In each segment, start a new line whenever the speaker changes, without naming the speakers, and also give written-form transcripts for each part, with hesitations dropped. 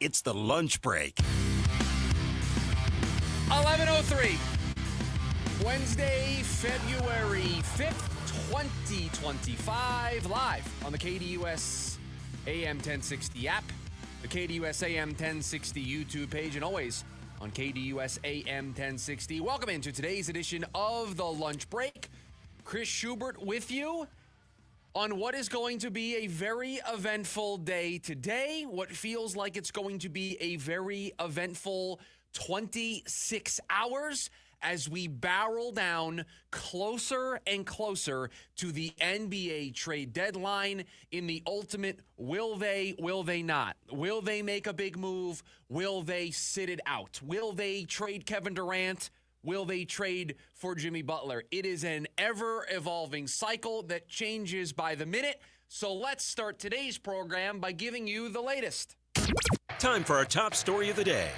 It's the lunch break.
11:03, Wednesday, February 5th, 2025, live on the KDUS AM 1060 app, the KDUS AM 1060 YouTube page, and always on KDUS AM 1060. Welcome into today's edition of the lunch break. Chris Schubert with you on what is going to be a very eventful day today, what feels like it's going to be a very eventful 26 hours as we barrel down closer and closer to the NBA trade deadline in the ultimate will they not? Will they make a big move? Will they sit it out? Will they trade Kevin Durant? Will they trade for Jimmy Butler? It is an ever-evolving cycle that changes by the minute. So let's start today's program by giving you the latest.
Time for our top story of the day.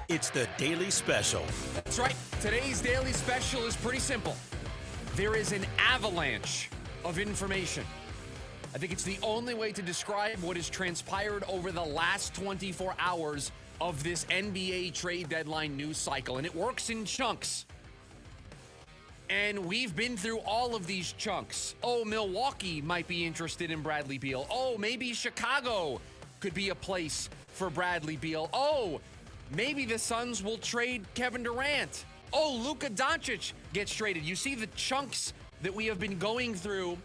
It's the Daily Special.
That's right. Today's Daily Special is pretty simple. There is an avalanche of information. I think it's the only way to describe what has transpired over the last 24 hours of this NBA trade deadline news cycle, and it works in chunks. And we've been through all of these chunks. Oh, Milwaukee might be interested in Bradley Beal. Oh, maybe Chicago could be a place for Bradley Beal. Oh, maybe the Suns will trade Kevin Durant. Oh, Luka Doncic gets traded. You see the chunks that we have been going through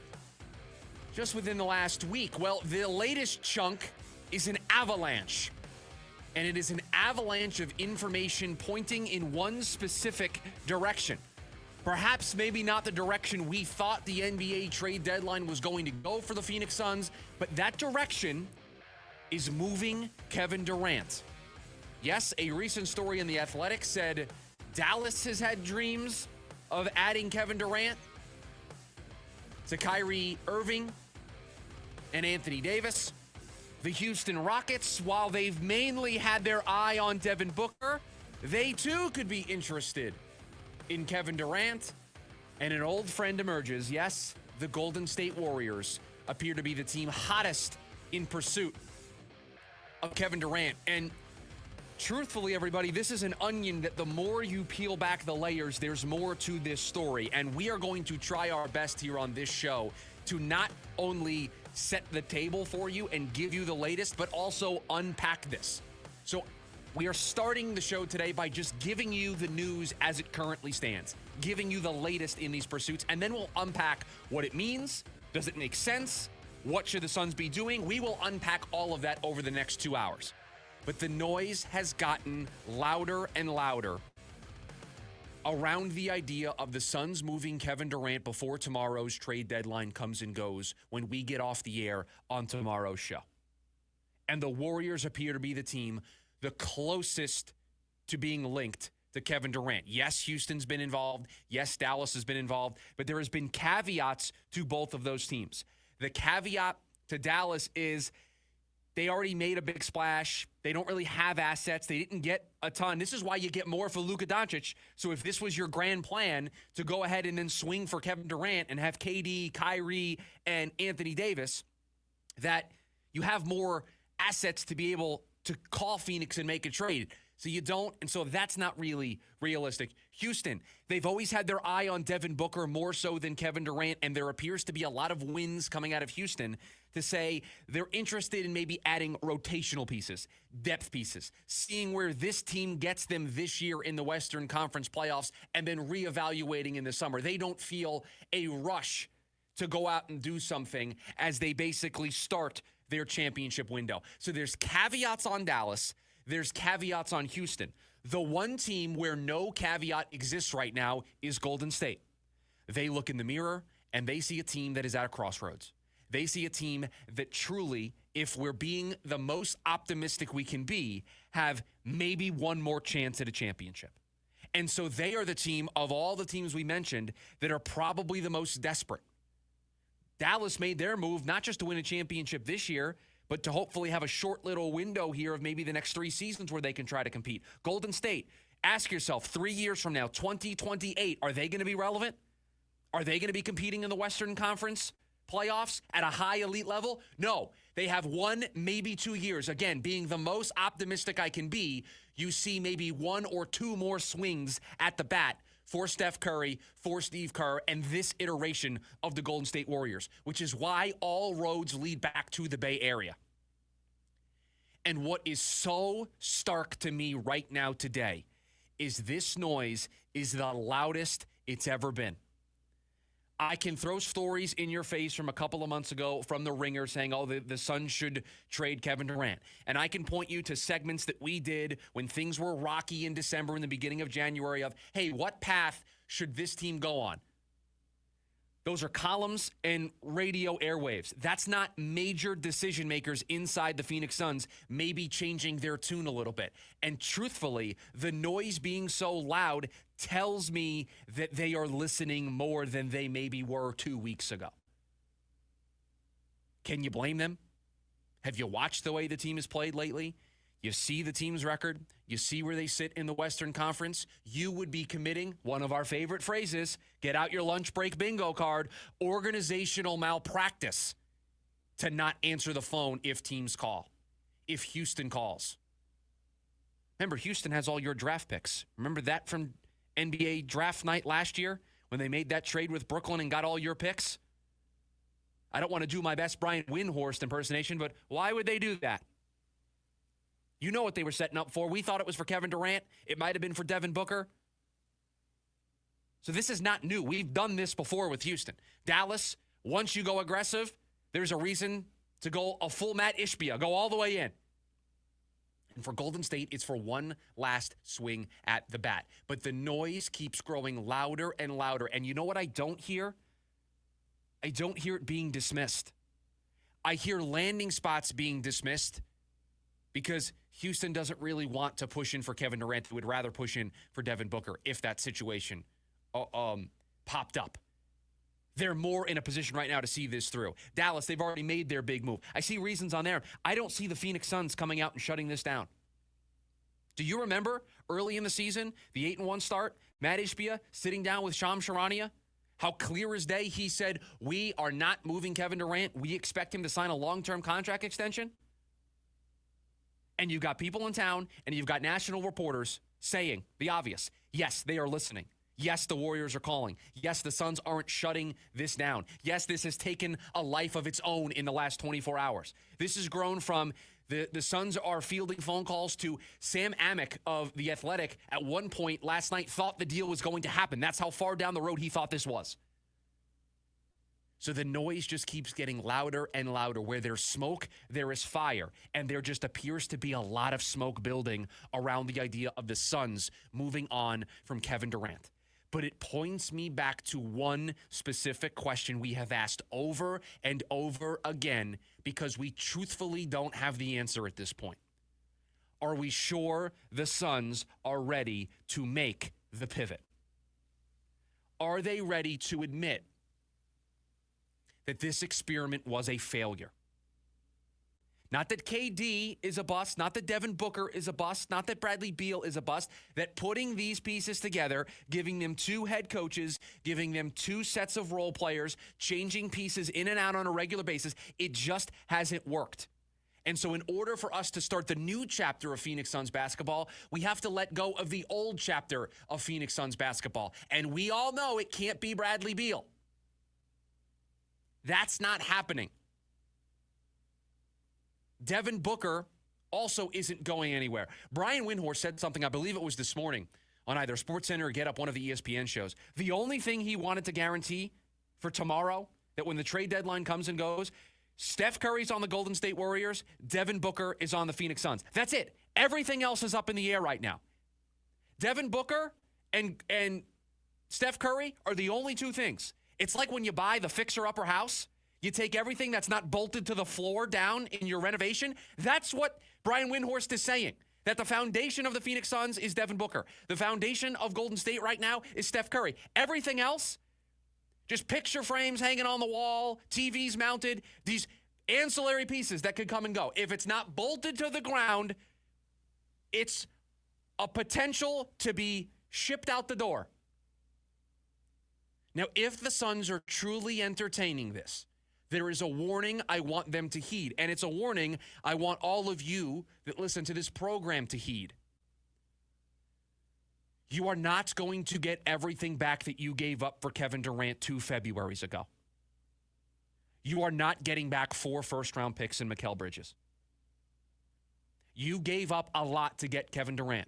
just within the last week. Well, the latest chunk is an avalanche. And it is an avalanche of information pointing in one specific direction. Perhaps maybe not the direction we thought the NBA trade deadline was going to go for the Phoenix Suns, but that direction is moving Kevin Durant. Yes, a recent story in The Athletic said Dallas has had dreams of adding Kevin Durant to Kyrie Irving and Anthony Davis. The Houston Rockets, while they've mainly had their eye on Devin Booker, they too could be interested in Kevin Durant. And an old friend emerges. Yes, the Golden State Warriors appear to be the team hottest in pursuit of Kevin Durant. And truthfully, everybody, this is an onion that the more you peel back the layers, there's more to this story. And we are going to try our best here on this show to not only set the table for you and give you the latest, but also unpack this. So we are starting the show today by just giving you the news as it currently stands, giving you the latest in these pursuits, and then we'll unpack what it means. Does it make sense? What should the Suns be doing? We will unpack all of that over the next 2 hours. But the noise has gotten louder and louder around the idea of the Suns moving Kevin Durant before tomorrow's trade deadline comes and goes when we get off the air on tomorrow's show. And the Warriors appear to be the team the closest to being linked to Kevin Durant. Yes, Houston's been involved. Yes, Dallas has been involved. But there has been caveats to both of those teams. The caveat to Dallas is they already made a big splash. They don't really have assets. They didn't get a ton. This is why you get more for Luka Doncic. So if this was your grand plan to go ahead and then swing for Kevin Durant and have KD, Kyrie, and Anthony Davis, that you have more assets to be able to call Phoenix and make a trade. So you don't, and so that's not really realistic. Houston, they've always had their eye on Devin Booker more so than Kevin Durant, and there appears to be a lot of wins coming out of Houston to say they're interested in maybe adding rotational pieces, depth pieces, seeing where this team gets them this year in the Western Conference playoffs, and then reevaluating in the summer. They don't feel a rush to go out and do something as they basically start their championship window. So there's caveats on Dallas. There's caveats on Houston. The one team where no caveat exists right now is Golden State. They look in the mirror and they see a team that is at a crossroads. They see a team that truly, if we're being the most optimistic we can be, have maybe one more chance at a championship. And so they are the team of all the teams we mentioned that are probably the most desperate. Dallas made their move not just to win a championship this year, but to hopefully have a short little window here of maybe the next 3 seasons where they can try to compete. Golden State, ask yourself, 3 years from now, 2028, are they going to be relevant? Are they going to be competing in the Western Conference playoffs at a high elite level? No. They have 1, maybe 2 years. Again, being the most optimistic I can be, you see maybe 1 or 2 more swings at the bat for Steph Curry, for Steve Kerr, and this iteration of the Golden State Warriors, which is why all roads lead back to the Bay Area. And what is so stark to me right now today is this noise is the loudest it's ever been. I can throw stories in your face from a couple of months ago from The Ringer saying, oh, the Suns should trade Kevin Durant. And I can point you to segments that we did when things were rocky in December and the beginning of January of, hey, what path should this team go on? Those are columns and radio airwaves. That's not major decision makers inside the Phoenix Suns maybe changing their tune a little bit. And truthfully, the noise being so loud tells me that they are listening more than they maybe were 2 weeks ago. Can you blame them? Have you watched the way the team has played lately? You see the team's record. You see where they sit in the Western Conference. You would be committing one of our favorite phrases, get out your lunch break bingo card, organizational malpractice to not answer the phone if teams call, if Houston calls. Remember, Houston has all your draft picks. Remember that from NBA draft night last year when they made that trade with Brooklyn and got all your picks? I don't want to do my best Brian Windhorst impersonation, but why would they do that? You know what they were setting up for. We thought it was for Kevin Durant. It might have been for Devin Booker. So this is not new. We've done this before with Houston. Dallas, once you go aggressive, there's a reason to go a full Matt Ishbia, go all the way in. And for Golden State, it's for one last swing at the bat. But the noise keeps growing louder and louder. And you know what I don't hear? I don't hear it being dismissed. I hear landing spots being dismissed because Houston doesn't really want to push in for Kevin Durant. They would rather push in for Devin Booker if that situation popped up. They're more in a position right now to see this through. Dallas, they've already made their big move. I see reasons on there. I don't see the Phoenix Suns coming out and shutting this down. Do you remember early in the season, the 8-1 start, Matt Ishbia sitting down with Shams Charania? How clear as day he said, we are not moving Kevin Durant. We expect him to sign a long-term contract extension. And you've got people in town and you've got national reporters saying the obvious. Yes, they are listening. Yes, the Warriors are calling. Yes, the Suns aren't shutting this down. Yes, this has taken a life of its own in the last 24 hours. This has grown from the Suns are fielding phone calls to Sam Amick of The Athletic at one point last night thought the deal was going to happen. That's how far down the road he thought this was. So the noise just keeps getting louder and louder. Where there's smoke, there is fire. And there just appears to be a lot of smoke building around the idea of the Suns moving on from Kevin Durant. But it points me back to one specific question we have asked over and over again because we truthfully don't have the answer at this point. Are we sure the Suns are ready to make the pivot? Are they ready to admit that this experiment was a failure? Not that KD is a bust, not that Devin Booker is a bust, not that Bradley Beal is a bust, that putting these pieces together, giving them two head coaches, giving them two sets of role players, changing pieces in and out on a regular basis, it just hasn't worked. And so in order for us to start the new chapter of Phoenix Suns basketball, we have to let go of the old chapter of Phoenix Suns basketball. And we all know it can't be Bradley Beal. That's not happening. Devin Booker also isn't going anywhere. Brian Windhorst said something, I believe it was this morning, on either SportsCenter or Get Up, one of the ESPN shows. The only thing he wanted to guarantee for tomorrow, that when the trade deadline comes and goes, Steph Curry's on the Golden State Warriors, Devin Booker is on the Phoenix Suns. That's it. Everything else is up in the air right now. Devin Booker and Steph Curry are the only two things. It's like when you buy the fixer-upper house. You take everything that's not bolted to the floor down in your renovation. That's what Brian Windhorst is saying, that the foundation of the Phoenix Suns is Devin Booker. The foundation of Golden State right now is Steph Curry. Everything else, just picture frames hanging on the wall, TVs mounted, these ancillary pieces that could come and go. If it's not bolted to the ground, it's a potential to be shipped out the door. Now, if the Suns are truly entertaining this, There is a warning I want them to heed, and it's a warning I want all of you that listen to this program to heed. You are not going to get everything back that you gave up for Kevin Durant 2 Februaries ago. You are not getting back 4 first-round picks in Mikal Bridges. You gave up a lot to get Kevin Durant.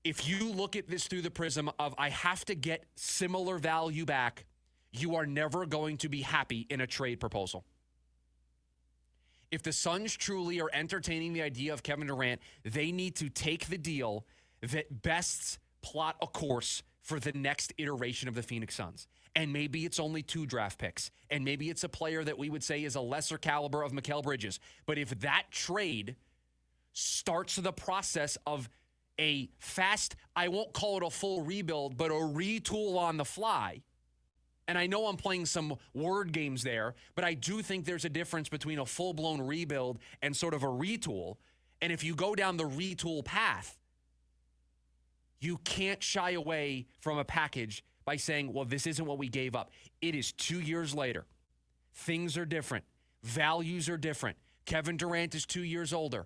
If you look at this through the prism of I have to get similar value back, you are never going to be happy in a trade proposal. If the Suns truly are entertaining the idea of Kevin Durant, they need to take the deal that best plot a course for the next iteration of the Phoenix Suns. And maybe it's only 2 draft picks. And maybe it's a player that we would say is a lesser caliber of Mikal Bridges. But if that trade starts the process of a fast, I won't call it a full rebuild, but a retool on the fly. And I know I'm playing some word games there, but I do think there's a difference between a full-blown rebuild and sort of a retool. And if you go down the retool path, you can't shy away from a package by saying, well, this isn't what we gave up. It is 2 years later. Things are different. Values are different. Kevin Durant is 2 years older.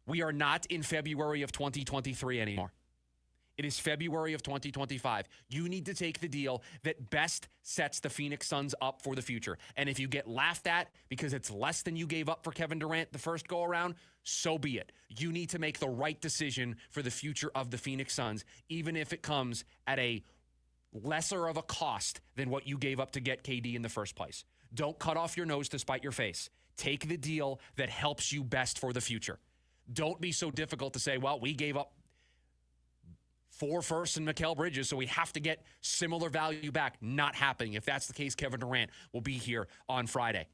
We are not in February of 2023 anymore. It is February of 2025. You need to take the deal that best sets the Phoenix Suns up for the future. And if you get laughed at because it's less than you gave up for Kevin Durant the first go around, so be it. You need to make the right decision for the future of the Phoenix Suns, even if it comes at a lesser of a cost than what you gave up to get KD in the first place. Don't cut off your nose to spite your face. Take the deal that helps you best for the future. Don't be so difficult to say, well, we gave up 4 firsts and Mikal Bridges, so we have to get similar value back. Not happening. If that's the case, Kevin Durant will be here on Friday.